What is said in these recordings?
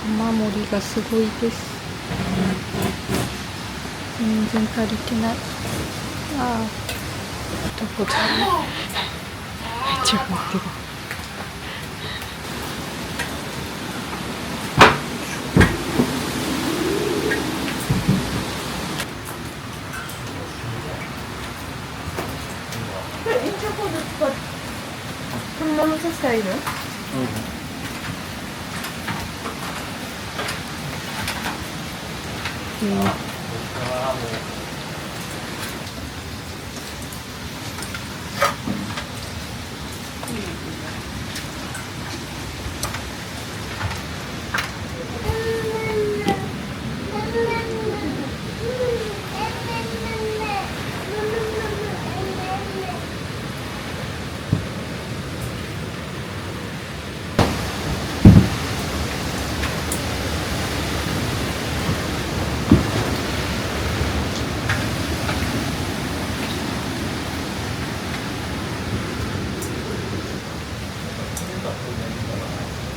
雨漏りがすごいです。全然足りてない。ああ、どこだろう。めっちゃ降ってる。延長コード使ってこのまま刺したらいいの？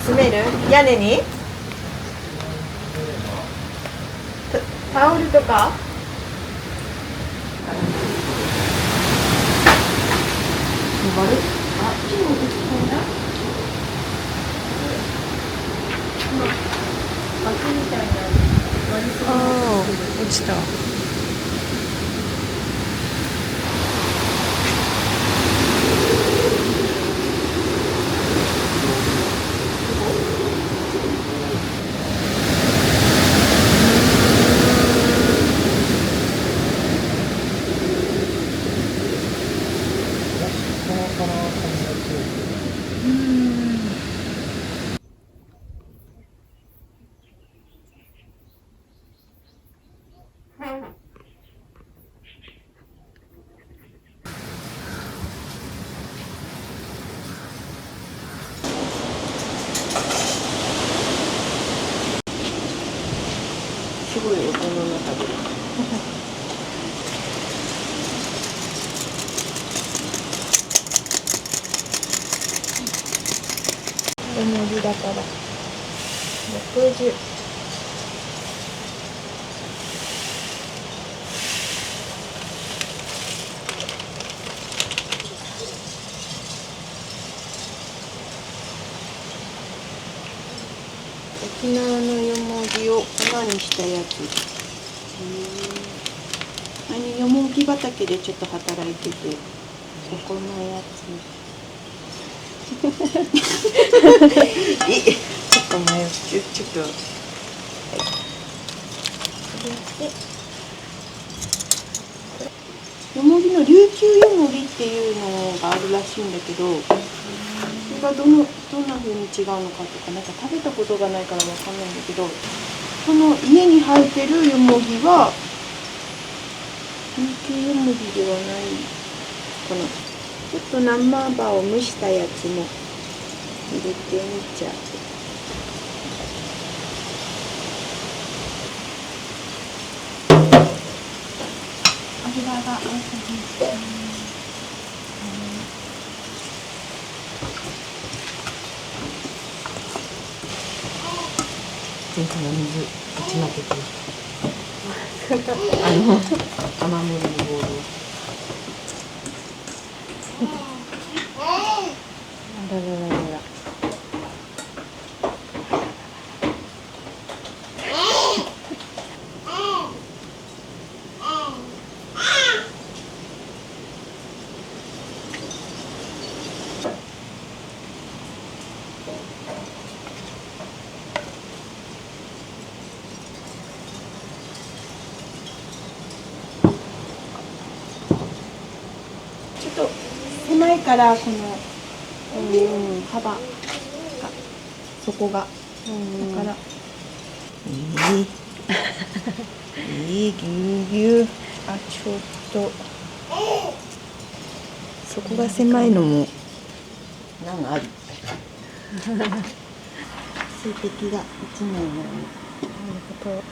詰める？屋根に？タオルとか？ああ、落ちた。すごい音の中で。絵文字だから60。沖縄のよもぎを粉にしたやつ。よもぎ畑でちょっと働いてて、そこのやつ。ちょっと迷って、ちょっと。はい。よもぎの琉球よもぎっていうのがあるらしいんだけど、それがどんな風に違うのかとか、なんか食べたことがないからわかんないんだけど、この家に生えてるよもぎは琉球よもぎではないかな。ちょっと生葉を蒸したやつも入れてみちゃう。油が大さじ1。前回の水打ちまけて雨漏りのボールをあららららら。ちょっと狭いからこの幅が底がだからぎゅうぎゅう。あ、ちょっとそこが狭いのもなんかある水滴が落ちないように。なるほど。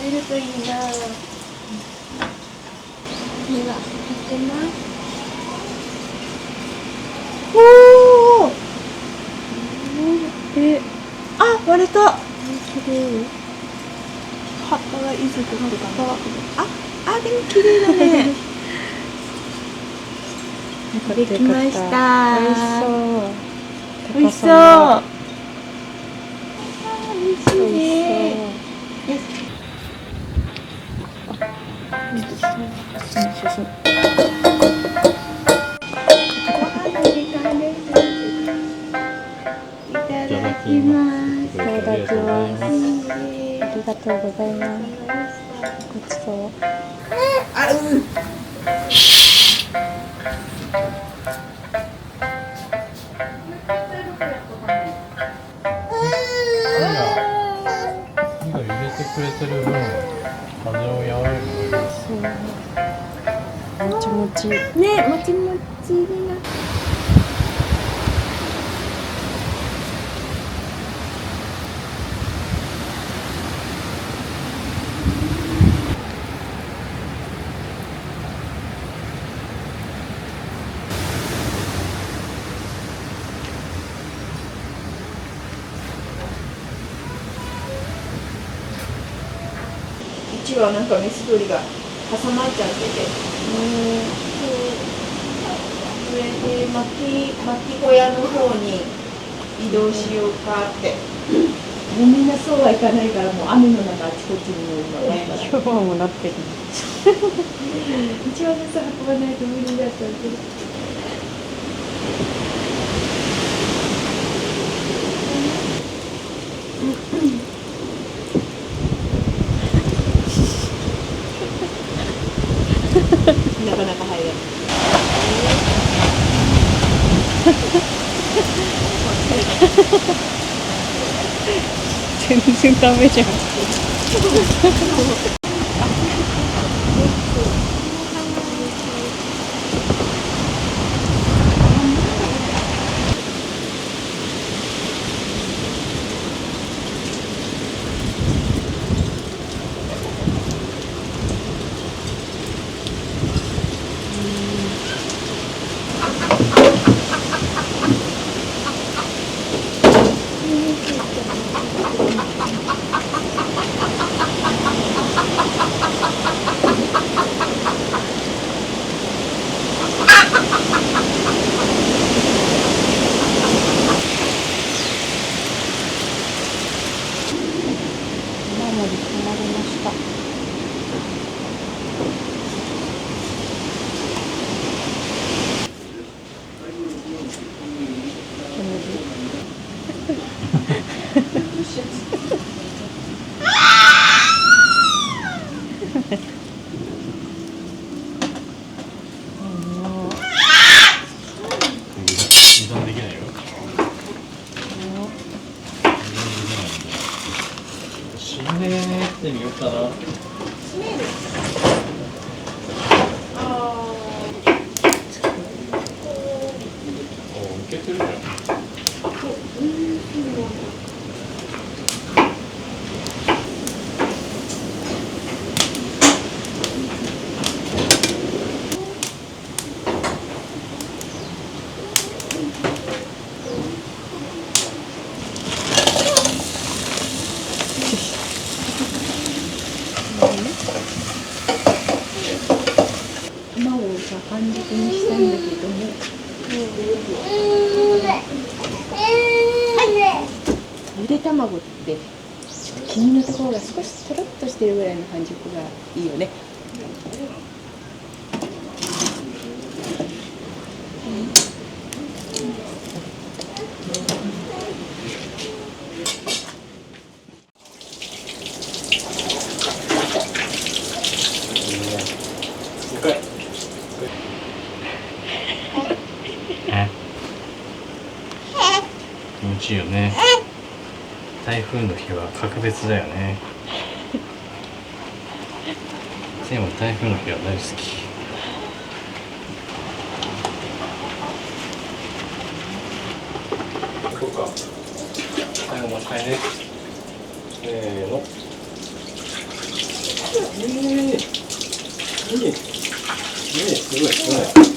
れるといいな。目が入ってます。おお。あ、割れた。綺麗。葉っぱがいずくって感じ。あ、でも綺麗だね。できました。美味しそう。美味しそう。美味しいね。いただきます。いただきます。ありがとうございます。ごちそう。火が入れてくれてる分、風を和らげる。そう。もちもち。ね、もちもちになって。1羽なんかメス鳥が挟まっちゃってて、それで巻き小屋の方に移動しようかって。もうみんなそうはいかないから、もう雨の中あちこちにも今今日もなってる。一羽ずつ運ばないと無理だったんで。なかなか入らない。全然ダメじゃん。ママに止まりました。油断できないよ。閉めてみようかな。閉める。いけてるじゃん。卵をさ、半熟にしたいんだけども、ゆで卵ってちょっと黄身のところが少しとろっとしてるぐらいの半熟がいいよね。気持ちいいよね。台風の日は格別だよね。でも台風の日は大好き。行こうか。最後もう一回ね。せーの。すごいすごい。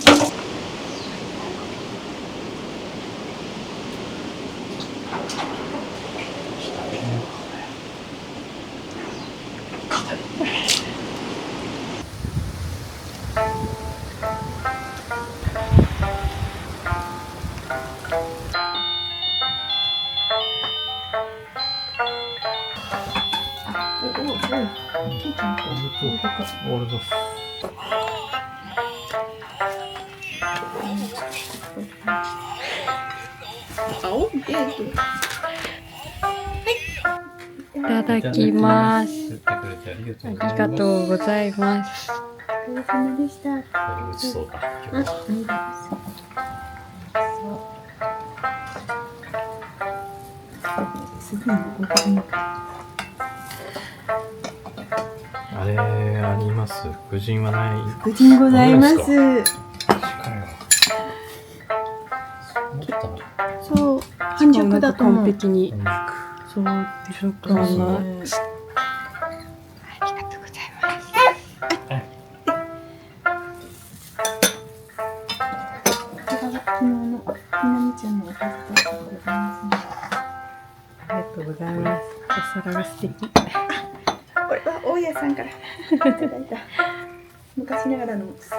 俺どういただきます。言ってくれてありがとうございます。ありがとうございます。お疲れ様でした。ごちそうだ。今日はすぐにご飯あれあります。福神はない。福神ございます。確かに。思ったの。そう、半熟だと思う。完璧に。そう、食感が。ねありがとうございます。昨日のみなみちゃんのおかずでございますね。ありがとうございます。お皿が素敵。これは大家さんからいただいた昔ながらのさ。